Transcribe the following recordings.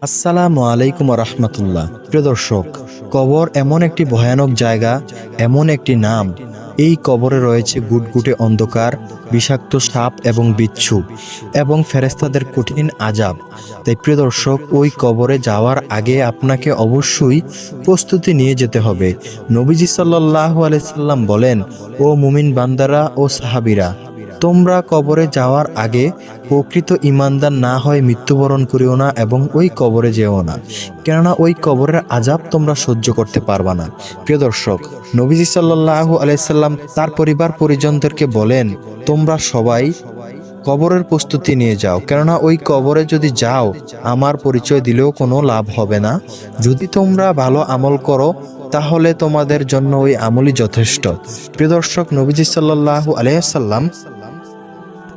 আসসালামু আলাইকুম রহমতুল্লাহ। প্রিয় দর্শক, কবর এমন একটি ভয়ানক জায়গা, এমন একটি নাম। এই কবরে রয়েছে গুটগুটে অন্ধকার, বিষাক্ত সাপ এবং বিচ্ছু এবং ফেরেশতাদের কঠিন আযাব। তাই প্রিয় দর্শক, ওই কবরে যাওয়ার আগে আপনাকে অবশ্যই প্রস্তুতি নিয়ে যেতে হবে। নবীজি সাল্লাল্লাহু আলাইহি সাল্লাম বলেন, ও মুমিন বান্দারা ও সাহাবীরা, তোমরা কবরে যাওয়ার আগে প্রকৃত ঈমানদার না হয় মৃত্যুবরণ করিও না এবং ওই কবরে যেও না, কেননা ওই কবরের আযাব তোমরা সহ্য করতে পারবা না। প্রিয় দর্শক, নবীজি সাল্লাল্লাহু আলাইহি সাল্লাম তার পরিবার পরিজনদেরকে বলেন, তোমরা সবাই কবরের প্রস্তুতি নিয়ে যাও, কেননা ওই কবরে যদি যাও আমার পরিচয় দিলেও কোনো লাভ হবে না। যদি তোমরা ভালো আমল করো তাহলে তোমাদের জন্য ওই আমলই যথেষ্ট। প্রিয় দর্শক, নবীজি সাল্লাল্লাহু আলাইহি সাল্লাম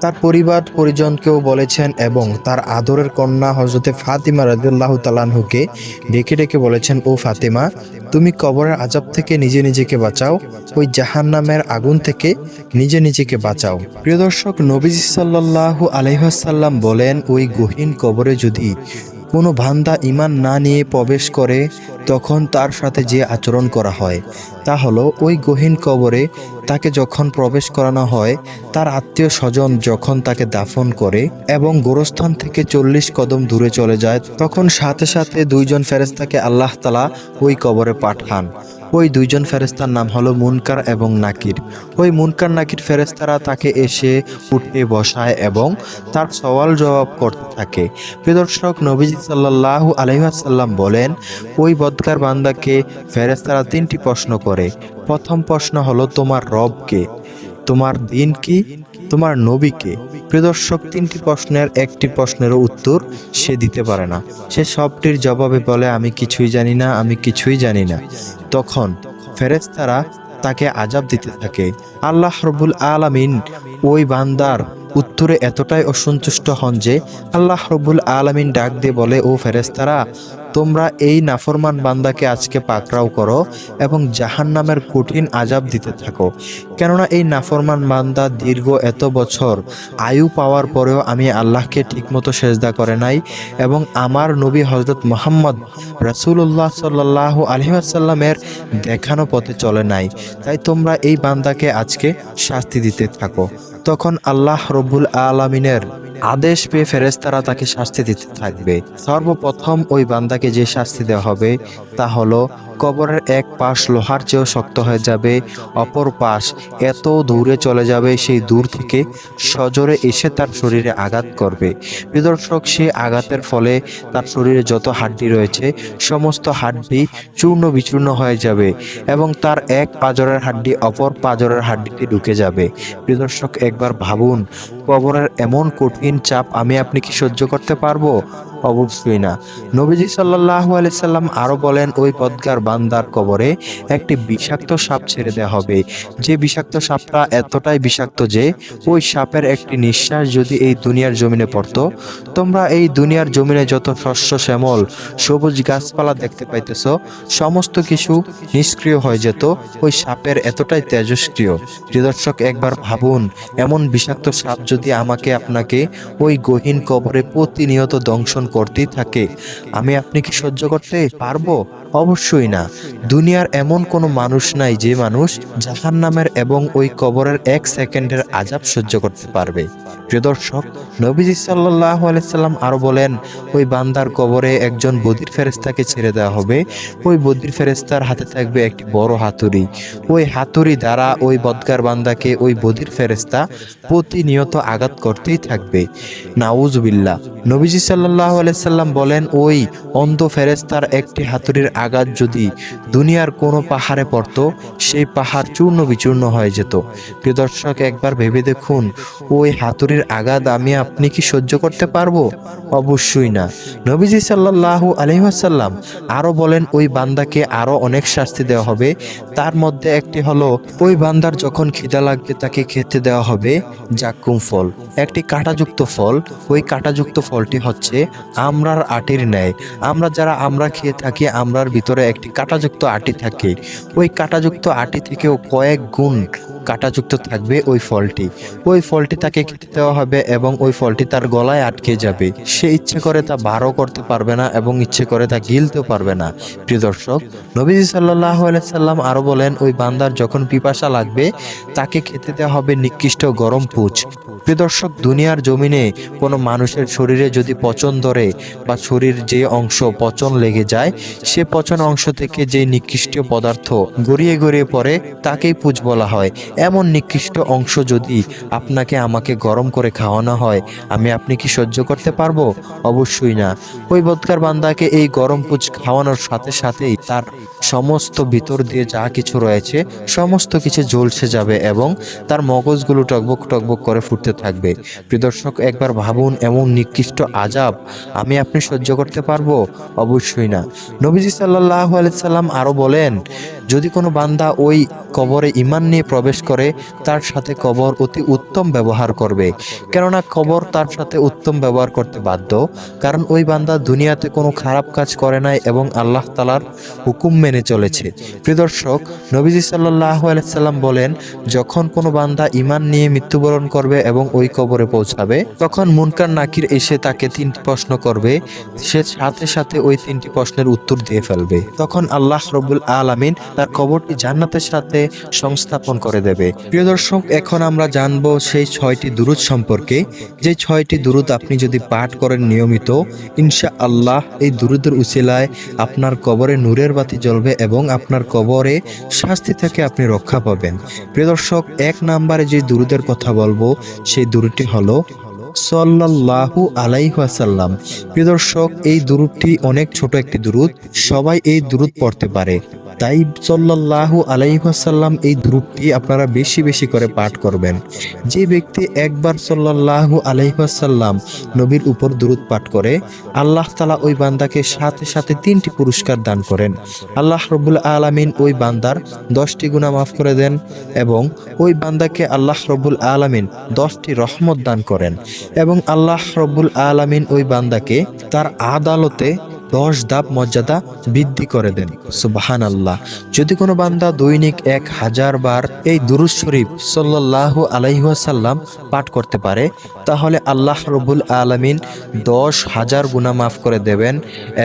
তার পরিবার পরিজনকেও বলেছেন এবং তার আদরের কন্যা হযরতে ফাতিমা রাদিয়াল্লাহু তাআলা আনহুকে ডেকে ডেকে বলেছেন, ও ফাতিমা, তুমি কবরের আযাব থেকে নিজে নিজেকে বাঁচাও, ওই জাহান্নামের আগুন থেকে নিজে নিজেকে বাঁচাও। প্রিয় দর্শক, নবীজি সাল্লাল্লাহু আলাইহি ওয়াসাল্লাম বলেন, ওই গহীন কবরে যদি কোনো বান্দা ঈমান না নিয়ে প্রবেশ করে তখন তার সাথে যে আচরণ করা হয় তা হলো, ওই গহীন কবরে তাকে যখন প্রবেশ করানো হয়, তার আত্মীয় স্বজন যখন তাকে দাফন করে এবং গোরস্থান থেকে 40 কদম দূরে চলে যায়, তখন সাথে সাথে দুইজন ফেরেশতাকে আল্লাহ তাআলা ওই কবরে পাঠান। ওই দুইজন ফেরেশতার নাম হলো মুনকার এবং নাকির। ওই মুনকার নাকির ফেরেশতারা তাকে এসে উঠে বসায় এবং তার সওয়াল জবাব করতে থাকে। প্রিয় দর্শক, নবীজি সাল্লাল্লাহু আলাইহি ওয়াসাল্লাম বলেন, ওই বদকার বান্দাকে ফেরেশতারা 3টি প্রশ্ন করে। প্রথম প্রশ্ন হলো, তোমার রব কে, তোমার দিন কি, তোমার নবী কে? প্রিয় দর্শক, 3টি প্রশ্নের একটি প্রশ্নেরও উত্তর সে দিতে পারে না। সে সবটির জবাবে বলে, আমি কিছুই জানি না, আমি কিছুই জানি না। তখন ফেরেশতারা তাকে আযাব দিতে থাকে। আল্লাহ রাব্বুল আলামিন ওই বান্দার উত্তরে এতটাই অসন্তুষ্ট হন যে আল্লাহ রাব্বুল আলামিন ডাক দিয়ে বলে, ও ফেরেশতারা, তোমরা এই নাফরমান বান্দাকে আজকে পাকড়াও করো এবং জাহান্নামের কঠিন আযাব দিতে থাকো, কেননা এই নাফরমান বান্দা দীর্ঘ এত বছর আয়ু পাওয়ার পরেও আমি আল্লাহকে ঠিকমতো সেজদা করে নাই এবং আমার নবী হযরত মুহাম্মদ রাসূলুল্লাহ সাল্লাল্লাহু আলাইহি ওয়াসাল্লামের দেখানো পথে চলে নাই। তাই তোমরা এই বান্দাকে আজকে শাস্তি দিতে থাকো। তখন আল্লাহ রব্বুল আলামিনের আদেশ পেয়ে ফেরেশতারা তাকে শাস্তি দিতে থাকবে। সর্বপ্রথম ওই বান্দাকে যে শাস্তি দেওয়া হবে তা হলো, কবরের এক পাশ লোহার চেয়েও শক্ত হয়ে যাবে, অপর পাশ এত দূরে চলে যাবে, সেই দূর থেকে সজোরে এসে তার শরীরে আঘাত করবে। প্রিয় দর্শক, সেই আঘাতের ফলে তার শরীরে যত হাড্ডি রয়েছে সমস্ত হাড্ডি চূর্ণ বিচূর্ণ হয়ে যাবে এবং তার এক পাঁজরের হাড্ডি অপর পাঁজরের হাড্ডিতে ঢুকে যাবে। প্রিয় দর্শক, একবার ভাবুন, কবরের এমন কঠিন চাপ আমি আপনি কি সহ্য করতে পারবো? অবশ্যই না। নবীজি সাল্লাল্লাহু আলাইহি সাল্লাম আরো বলেন, ওই বদকার বান্দার কবরে একটি বিষাক্ত সাপ ছেড়ে দেওয়া হবে। যে বিষাক্ত সাপটা এতটাই বিষাক্ত যে ওই সাপের একটি নিঃশ্বাস যদি এই দুনিয়ার জমিনে পড়তো, তোমরা এই দুনিয়ার জমিনে যত শস্য শ্যামল সবুজ গাছপালা দেখতে পাইতেছো সমস্ত কিছু নিষ্ক্রিয় হয়ে যেত ওই সাপের এতটাই তেজস্ক্রিয়। প্রিয় দর্শক, একবার ভাবুন, এমন বিষাক্ত সাপ যদি আমাকে আপনাকে ওই গহীন কবরে প্রতিনিয়ত দংশন করতেই থাকে, আমি আপনি কি সহ্য করতে পারবো? অবশ্যই না। দুনিয়ার এমন কোনো মানুষ নাই যে মানুষ জাহান্নামের এবং ওই কবরের 1 সেকেন্ডের আযাব সহ্য করতে পারবে। প্রিয় দর্শক, নবীজি সাল্লাল্লাহু আলাইহি সাল্লাম আরো বলেন, ওই বান্দার কবরে একজন বদির ফেরেশতাকে ছেড়ে দেওয়া হবে। ওই বদির ফেরেশতার হাতে থাকবে একটি বড় হাতুড়ি। ওই হাতুড়ি দ্বারা ওই বদকার বান্দাকে ওই বদির ফেরেশতা প্রতিনিয়ত আঘাত করতেই থাকবে। নাউজুবিল্লাহ। নবীজি সাল্লাল্লাহু আলাইহি সাল্লাম বলেন, ওই অন্ধ ফেরেশতার একটি হাতুড়ির আঘাত যদি দুনিয়ার কোনো পাহাড়ে পড়তো, সেই পাহাড় চূর্ণ বিচূর্ণ হয়ে যেত। প্রিয় দর্শক, একবার ভেবে দেখুন, ওই হাতুড়ির আঘাত আমি আপনি কি সহ্য করতে পারবো? অবশ্যই না। নবীজি সাল্লাল্লাহু আলাইহি ওয়াসাল্লাম আরো বলেন, ওই বান্দাকে আরো অনেক শাস্তি দেওয়া হবে। তার মধ্যে একটি হলো, ওই বান্দার যখন খিদা লাগবে তাকে খেতে দেওয়া হবে জাক্কুম ফল, একটি কাঁটাযুক্ত ফল। ওই কাঁটাযুক্ত ফলটি হচ্ছে আমরার আটির ন্যায়। আমরা যারা আমরা খেয়ে থাকি, আমরার ভিতরে একটি কাঁটাযুক্ত আটি থাকে। ওই কাঁটাযুক্ত আটি থেকেও কয়েক গুণ কাঁটাযুক্ত থাকবে ওই ফলটি তাকে খেতে দেওয়া হবে এবং ওই ফলটি তার গলায় আটকে যাবে। সে ইচ্ছে করে তা বারও করতে পারবে না এবং ইচ্ছে করে তা গিলতেও পারবে না। প্রিয় দর্শক, নবীজি সাল্লাল্লাহু আলাইহি সাল্লাম আরো বলেন, ওই বান্দার যখন পিপাসা লাগবে তাকে খেতে দেওয়া হবে নিকৃষ্ট গরম পুঁজ। প্রিয় দর্শক, দুনিয়ার জমিনে কোনো মানুষের শরীরে যদি পচন ধরে বা শরীর যে অংশ পচন লেগে যায়, সে পচন অংশ থেকে যে নিকৃষ্ট পদার্থ গড়িয়ে গড়িয়ে পড়ে তাকেই পুঁজ বলা হয়। এমন নিকৃষ্ট অংশ যদি আপনাকে আমাকে গরম করে খাওয়ানো হয়, আপনি কি সহ্য করতে পারবো? অবশ্যই না। ওই বদকার বান্দাকে এই গরম পুঁজ খাওয়ানোর সাথে সাথেই তার সমস্ত ভিতর দিয়ে যা কিছু রয়েছে সমস্ত কিছু ঝলসে যাবে এবং তার মগজগুলো টকবক টকবক করে ফুটতে থাকবে। প্রিয় দর্শক, একবার ভাবুন, এমন নিকৃষ্ট আযাব আপনি সহ্য করতে পারবো? অবশ্যই না। নবীজি সাল্লাল্লাহু আলাইহি সাল্লাম আরো বলেন, যদি কোনো বান্দা ওই কবরে ঈমান নিয়ে প্রবেশ করে, তার সাথে কবর অতি উত্তম ব্যবহার করবে। কেননা কবর তার সাথে উত্তম ব্যবহার করতে বাধ্য, কারণ ওই বান্দা দুনিয়াতে কোনো খারাপ কাজ করে নাই এবং আল্লাহ তাআলার হুকুম মেনে চলেছে। প্রিয় দর্শক, নবীজি সাল্লাল্লাহু আলাইহি সাল্লাম বলেন, যখন কোনো বান্দা ঈমান নিয়ে মৃত্যুবরণ করবে এবং ওই কবরে পৌঁছাবে, তখন মুনকার নাকির এসে তাকে 3টি প্রশ্ন করবে। সে সাথে সাথে ওই 3টি প্রশ্নের উত্তর দিয়ে ফেলবে। তখন আল্লাহ রাব্বুল আলামিন তার কবরটি জান্নাতের সাথে সংস্থাপন করে দেবে। প্রিয় দর্শক, এখন আমরা জানবো সেই 6টি দুরূদ সম্পর্কে। যে 6টি দুরূদ আপনি যদি পাঠ করেন নিয়মিত, ইনশাআল্লাহ এই দুরূদের উসিলায় আপনার কবরে নূরের বাতি জ্বলবে এবং আপনার কবরে শাস্তি থেকে আপনি রক্ষা পাবেন। প্রিয় দর্শক, 1 নম্বরে যে দুরূদের কথা বলবো সেই দুরূদটি হলো সাল্লাল্লাহু আলাইহি ওয়াসাল্লাম। প্রিয় দর্শক, এই দুরূদটি অনেক ছোট একটি দুরূদ, সবাই এই দুরূদ পড়তে পারে। তাই সাল্লাল্লাহু আলাইহি ওয়াসাল্লাম এই দুরূদটি আপনারা বেশি বেশি করে পাঠ করবেন। যে ব্যক্তি একবার সাল্লাল্লাহু আলাইহি ওয়াসাল্লাম নবীর উপর দুরূদ পাঠ করে, আল্লাহ তাআলা ওই বান্দাকে সাথে সাথে 3টি পুরস্কার দান করেন। আল্লাহ রাব্বুল আলামিন ওই বান্দার 10টি গুনাহ মাফ করে দেন এবং ওই বান্দাকে আল্লাহ রাব্বুল আলামিন 10টি রহমত দান করেন এবং আল্লাহ রাব্বুল আলামিন ওই বান্দাকে তার আদালতে 10 ধাপ মর্যাদা বৃদ্ধি করে দেন। সুবহানাল্লাহ। যদি কোনো বান্দা দৈনিক 1000 বার এই দুরূদ শরীফ সাল্লাল্লাহু আলাইহি ওয়াসাল্লাম পাঠ করতে পারে, তাহলে আল্লাহ রাব্বুল আলামিন 10,000 গুনাহ মাফ করে দেবেন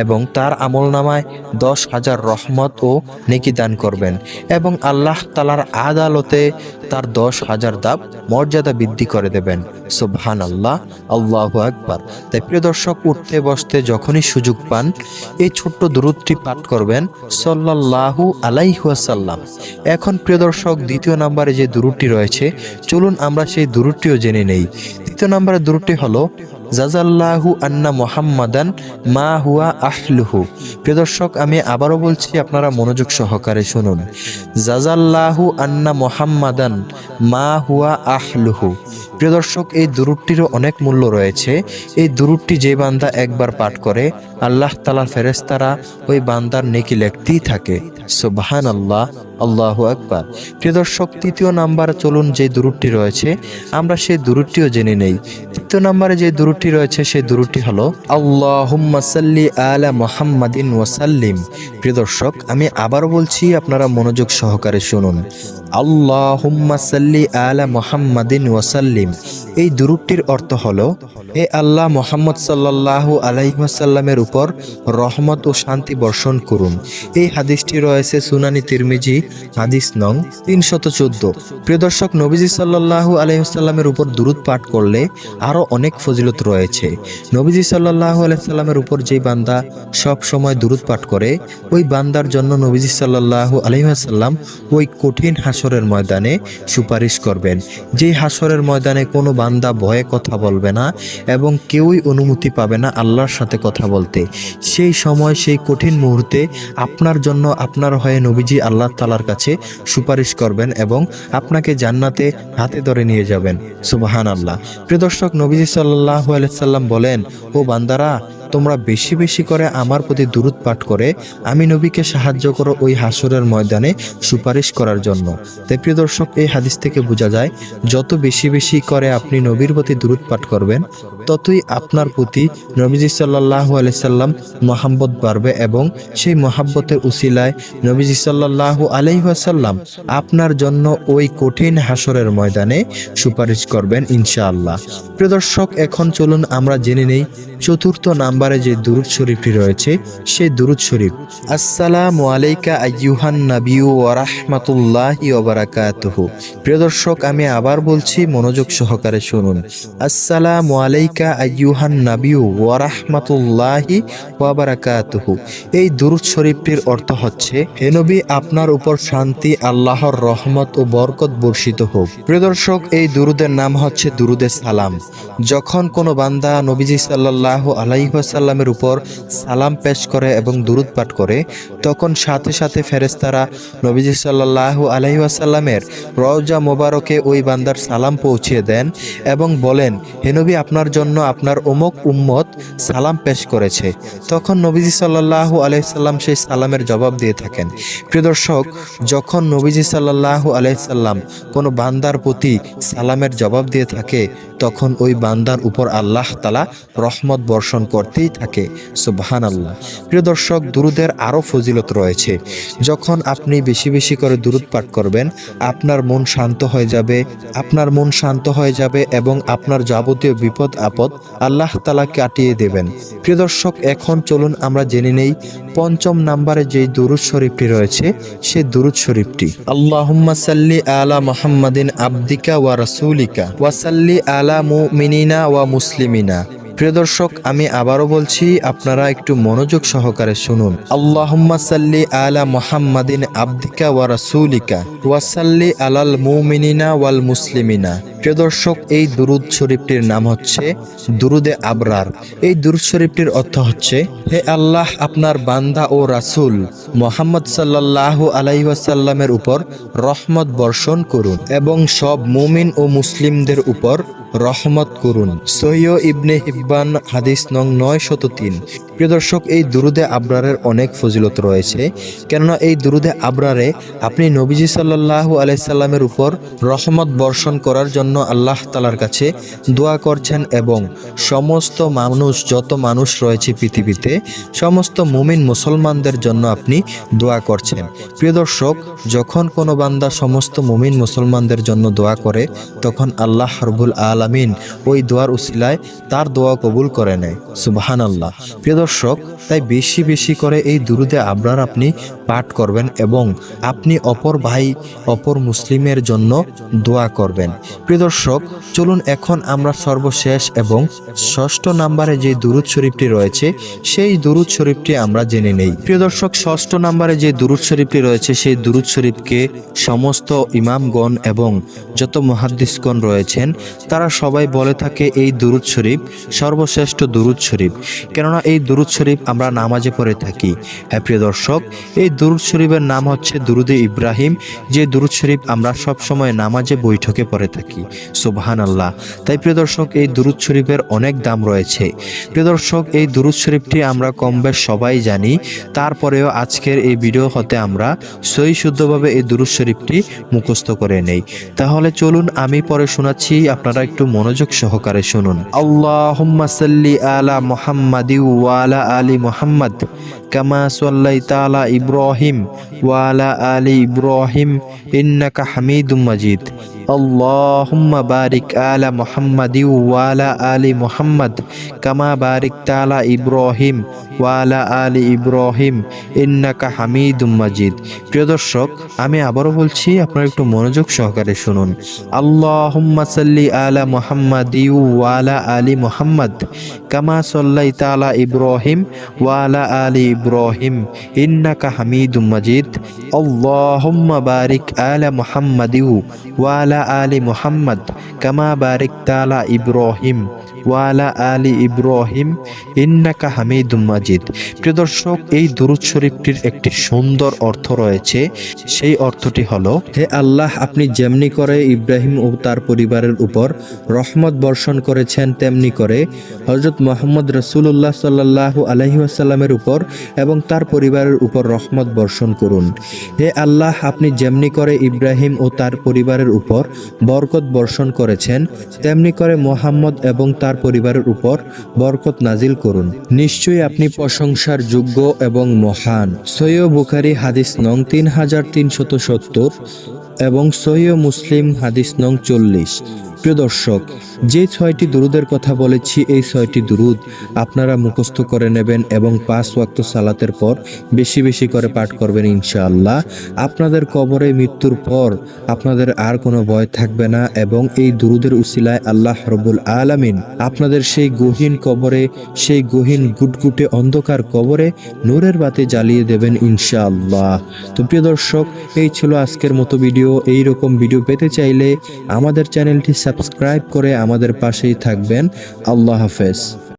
এবং তার আমলনামায় 10,000 রহমত ও নেকি দান করবেন এবং আল্লাহ তাআলার আদালতে তার 10,000 ধাপ মর্যাদা বৃদ্ধি করে দেবেন। সুবহানাল্লাহ, আল্লাহু আকবার। তাই প্রিয় দর্শক, উঠতে বসতে যখনই সুযোগ পান এই ছোট্ট দুরূদটি পাঠ করবেন, সাল্লাল্লাহু আলাইহি ওয়াসাল্লাম। এখন প্রিয় দর্শক, 2য় নম্বরে যে দুরূদটি রয়েছে, চলুন আমরা সেই দুরূদটিও জেনে নেই। 2য় নম্বরের দুরূদটি হলো জাযাল্লাহু আন্না মুহাম্মাদান মা হুয়া আহলুহু। প্রিয় দর্শক, আমি আবারও বলছি, আপনারা মনোযোগ সহকারে শুনুন। জাযাল্লাহু আন্না মুহাম্মাদান মা হুয়া আহলুহু। প্রিয় দর্শক, এই দুরূদটিরও অনেক মূল্য রয়েছে। এই দুরূদটি যে বান্দা একবার পাঠ করে, আল্লাহ তাআলার ফেরেশতারা ওই বান্দার নেকি লিখতেই থাকে। সুবহানাল্লাহ, আল্লাহু আকবার। প্রিয় দর্শক, 3য় নম্বরে চলুন যে দুরূদটি রয়েছে আমরা সেই দুরূদটিও জেনে নেই। 3য় নম্বরে যে দুরূদটি রয়েছে সেই দুরূদটি হলো আল্লাহুম্মা সাল্লি আলা মুহাম্মাদিন ওয়া সাল্লিম। প্রিয় দর্শক, আমি আবারও বলছি, আপনারা মনোযোগ সহকারে শুনুন। আল্লাহুম্মা সাল্লি আলা মুহাম্মাদিন ওয়া সাল্লিম। এই দুরূদটির অর্থ হলো, হে আল্লাহ, মুহাম্মদ সাল্লাল্লাহু আলাইহি ওয়াসাল্লামের উপর রহমত ও শান্তি বর্ষণ করুন। এই হাদিসটি রয়েছে সুনানি তিরমিজি, হাদিস নং 314। প্রিয় দর্শক, নবীজি সাল্লাল্লাহু আলাইহি ওয়াসাল্লামের উপর দুরূদ পাঠ করলে আরো অনেক ফজিলত রয়েছে। নবীজি সাল্লাল্লাহু আলাইহি ওয়াসাল্লামের উপর যেই বান্দা সব সময় দুরূদ পাঠ করে, ওই বান্দার জন্য নবীজি সাল্লাল্লাহু আলাইহি ওয়াসাল্লাম ওই কঠিন হাসরের ময়দানে সুপারিশ করবেন। যেই হাসরের ময়দানে কোনো বান্দা ভয়ে কথা বলবে না এবং কেউই অনুমতি পাবে না আল্লাহর সাথে কথা বলতে। সেই সময়, সেই কঠিন মুহূর্তে আপনার জন্য আপনার হয়ে নবীজি আল্লাহ তাআলার কাছে সুপারিশ করবেন এবং আপনাকে জান্নাতে হাতে ধরে নিয়ে যাবেন। সুবহানাল্লাহ। প্রিয় দর্শক, নবীজি সাল্লাল্লাহু আলাইহি সাল্লাম বলেন, ও বান্দারা, তোমরা বেশি বেশি করে আমার প্রতি দুরূদ পাঠ করে আমি নবীকে সাহায্য করো ওই হাসরের ময়দানে সুপারিশ করার জন্য। তাই প্রিয় দর্শক, এই হাদিস থেকে বোঝা যায় যত বেশি বেশি করে আপনি নবীর প্রতি দুরূদ পাঠ করবেন ততই আপনার প্রতি নবীজি সাল্লাল্লাহু আলাইহি সাল্লাম মহাব্বত বাড়বে এবং সেই মহাব্বতের উসিলায় নবীজি সাল্লাল্লাহু আলাইহি ওয়াসাল্লাম আপনার জন্য ওই কঠিন হাসরের ময়দানে সুপারিশ করবেন ইনশাআল্লাহ। প্রিয় দর্শক, এখন চলুন আমরা জেনে নেই চতুর্থ নম্বরে যে দুরূদ শরীফটি রয়েছে সেই দুরূদ শরীফ। আসসালামু আলাইকা আইয়ুহান নাবিয়্যু ওয়া রাহমাতুল্লাহি ওয়া বারাকাতুহু। প্রিয় দর্শক, আমি আবার বলছি, মনোযোগ সহকারে শুনুন। আসসালামু আলাইকা আইয়ুহান নাবিয়্যু ওয়া রাহমাতুল্লাহি ওয়া বারাকাতুহু। এই দুরূদ শরীফটির অর্থ হচ্ছে, হে নবী, আপনার উপর শান্তি, আল্লাহর রহমত ও বরকত বর্ষিত হোক। প্রিয় দর্শক, এই দুরূদের নাম হচ্ছে দুরূদে সালাম। যখন কোনো বান্দা নবীজি সাল্লাল্লাহু আলাইহি ওয়াসাল্লামের উপর সালাম পেশ করে এবং দুরূদ পাঠ করে, তখন সাথে সাথে ফেরেশতারা নবীজি সাল্লাল্লাহু আলাইহি ওয়াসাল্লামের রওজা মোবারকে ওই বান্দার সালাম পৌঁছে দেন এবং বলেন, হে নবী, আপনার জন্য আপনার অমুক উম্মত সালাম পেশ করেছে। তখন নবীজি সাল্লাল্লাহু আলাইহি সাল্লাম সেই সালামের জবাব দিয়ে থাকেন। প্রিয় দর্শক, যখন নবীজি সাল্লাল্লাহু আলাইহি সাল্লাম কোনো বান্দার প্রতি সালামের জবাব দিয়ে থাকে, তখন ওই বান্দার উপর আল্লাহ তাআলা রহমত বর্ষণ করতেই থাকে। সুবহানাল্লাহ। প্রিয় দর্শক, দুরূদের আরও ফজিলত রয়েছে। যখন আপনি বেশি বেশি করে দুরূদ পাঠ করবেন, আপনার মন শান্ত হয়ে যাবে এবং আপনার যাবতীয় বিপদ আপদ আল্লাহ তাআলা কাটিয়ে দেবেন। প্রিয় দর্শক, এখন চলুন আমরা জেনে নেই পঞ্চম নম্বরে যে দুরূদ শরীফটি রয়েছে সেই দুরূদ শরীফটি। আল্লাহুম্মা সাল্লি আলা মুহাম্মাদিন আবদিকা ওয়া রাসূলিকা ওয়া সাল্লি আলা মুমিনিনা ওয়া মুসলিমিনা। প্রিয় দর্শক, আমি আবারও বলছি, আপনারা একটু মনোযোগ সহকারে শুনুন। আল্লাহুম্মা সাল্লি আলা মুহাম্মাদিন আবদিকা ওয়া রাসূলিকা ওয়া সাল্লি আলাল মুমিনিনা ওয়াল মুসলিমিনা। প্রিয় দর্শক, এই দুরূদ শরীফটির নাম হচ্ছে দুরূদে আবরার। এই দুরূদ শরীফটির অর্থ হচ্ছে, হে আল্লাহ, আপনার বান্দা ও রাসূল মুহাম্মদ সাল্লাল্লাহু আলাইহি ওয়াসাল্লামের উপর রহমত বর্ষণ করুন এবং সব মুমিন ও মুসলিমদের উপর রহমত করুন। সহিহ ইবনে হিব্বান হাদিস নং 903। প্রিয় দর্শক, এই দুরূদে আবরারের অনেক ফজিলত রয়েছে, কেননা এই দুরূদে আবরারে আপনি নবীজি সাল্লাল্লাহু আলাইহি সাল্লামের উপর রহমত বর্ষণ করার জন্য আল্লাহ তাআলার কাছে দোয়া করছেন এবং সমস্ত মানুষ, যত মানুষ রয়েছে পৃথিবীতে, সমস্ত মুমিন মুসলমানদের জন্য আপনি দোয়া করছেন। প্রিয় দর্শক, যখন কোনো বান্দা সমস্ত মুমিন মুসলমানদের জন্য দোয়া করে, তখন আল্লাহ রাব্বুল আলামিন ওই দোয়ার উসিলায় তার দোয়া কবুল করে নেয়। সুবহানাল্লাহ। প্রিয় দর্শক, তাই বেশি বেশি করে এই দুরূদে আবরার আপনি পাঠ করবেন এবং আপনি অপর মুসলিমের জন্য দোয়া করবেন। প্রিয় দর্শক, চলুন এখন আমরা সর্বশেষ এবং ষষ্ঠ নম্বরে যে দুরূদ শরীফটি রয়েছে সেই দুরূদ শরীফটি আমরা জেনে নেই। প্রিয় দর্শক, ষষ্ঠ নম্বরে যে দুরূদ শরীফটি রয়েছে সেই দুরূদ শরীফকে সমস্ত ইমামগণ এবং যত মুহাদ্দিসগণ রয়েছেন তারা সবাই বলে থাকে এই দুরূদ শরীফ সর্বশ্রেষ্ঠ দুরূদ শরীফ, কেননা এই দুরূদ শরীফ আমরা নামাজে পড়ে থাকি। হ্যাঁ প্রিয় দর্শক, এই দুরূদ শরীফের নাম হচ্ছে দুরূদে ইব্রাহিম, যে দুরূদ শরীফ আমরা সব সময় নামাজে বৈঠকে পড়ে থাকি। সুবহানাল্লাহ। তাই প্রিয় দর্শক, এই দুরূদ শরীফের অনেক দাম রয়েছে। প্রিয় দর্শক, এই দুরূদ শরীফটি আমরা কম বেশ সবাই জানি, তারপরেও আজকের এই ভিডিও হতে আমরা সহি শুদ্ধভাবে এই দুরূদ শরীফটি মুখস্থ করে নেই। তাহলে চলুন আমি পরে শোনাচ্ছি, আপনারা একটু মনোযোগ সহকারে শুনুন। আল্লাহুম্মা সাল্লি আলা মুহাম্মাদি ওয়া আলা আলি মুহাম্মাদ কামা সাল্লাইতা আলা ইব্রাহিম ওয়া আলা আলি ইব্রাহিম ইন্নাকা হামিদুম মাজিদ। আল্লাহুম্মা বারিক আলা মুহাম্মাদি ওয়া আলা আলি মুহাম্মাদ কামা বারিকতা আলা ইব্রাহিম ওয়া আলা আলি ইব্রাহিম ইন্নাকা হামিদুম মাজিদ। প্রিয় দর্শক, আমি আবারও বলছি, আপনারা একটু মনোযোগ সহকারে শুনুন। আল্লাহুম্মা সাল্লি আলা মুহাম্মাদি ওয়া আলা আলি মুহাম্মাদ কামা সাল্লাইতা আলা ইব্রাহিম ওয়া আলা আলি ইব্রাহিম ইন্নাকা হামিদুম মাজিদ। আল্লাহুম্মা বারিক আলা মুহাম্মাদি ওয়া আলা আলি মুহাম্মাদ কামা বারিকতা আলা ইব্রাহিম ওয়া আলা আলি ইব্রাহিম ইন্নাকা হামিদুম মাজিদ। প্রিয় দর্শক, এই দুরূদ শরীফটির একটি সুন্দর অর্থ রয়েছে। সেই অর্থটি হলো, হে আল্লাহ, আপনি যেমনি করে ইব্রাহিম ও তার পরিবারের উপর রহমত বর্ষণ করেছেন, তেমনি করে হযরত মুহাম্মদ রাসূলুল্লাহ সাল্লাল্লাহু আলাইহি ওয়াসাল্লামের উপর এবং তার পরিবারের উপর রহমত বর্ষণ করুন। হে আল্লাহ, আপনি যেমনি করে ইব্রাহিম ও তার পরিবারের উপর বরকত বর্ষণ করেছেন, তেমনি করে মুহাম্মদ এবং তার পরিবারের উপর বরকত নাজিল করুন। নিশ্চয়ই আপনি প্রশংসার যোগ্য এবং মহান। সহিহ বুখারী হাদিস নং 3370 এবং সহিহ মুসলিম হাদিস নং 40। প্রিয় দর্শক, যে 6টি দুরুদের কথা বলেছি, এই 6টি দুরুদ আপনারা মুখস্থ করে নেবেন এবং 5 ওয়াক্ত সালাতের পর বেশি বেশি করে পাঠ করবেন ইনশাআল্লাহ। আপনাদের কবরে মৃত্যুর পর আপনাদের আর কোনো ভয় থাকবে না এবং এই দুরুদের উসিলায় আল্লাহ রব্বুল আলামিন আপনাদের সেই গহীন কবরে, সেই গহীন গুটগুটে অন্ধকার কবরে নূরের বাতি জ্বালিয়ে দেবেন ইনশাআল্লাহ। তো প্রিয় দর্শক, এই ছিল আজকের মতো ভিডিও। এই রকম ভিডিও পেতে চাইলে আমাদের চ্যানেলটি সাবস্ক্রাইব করে আমাদের পাশেই থাকবেন। আল্লাহ হাফেজ।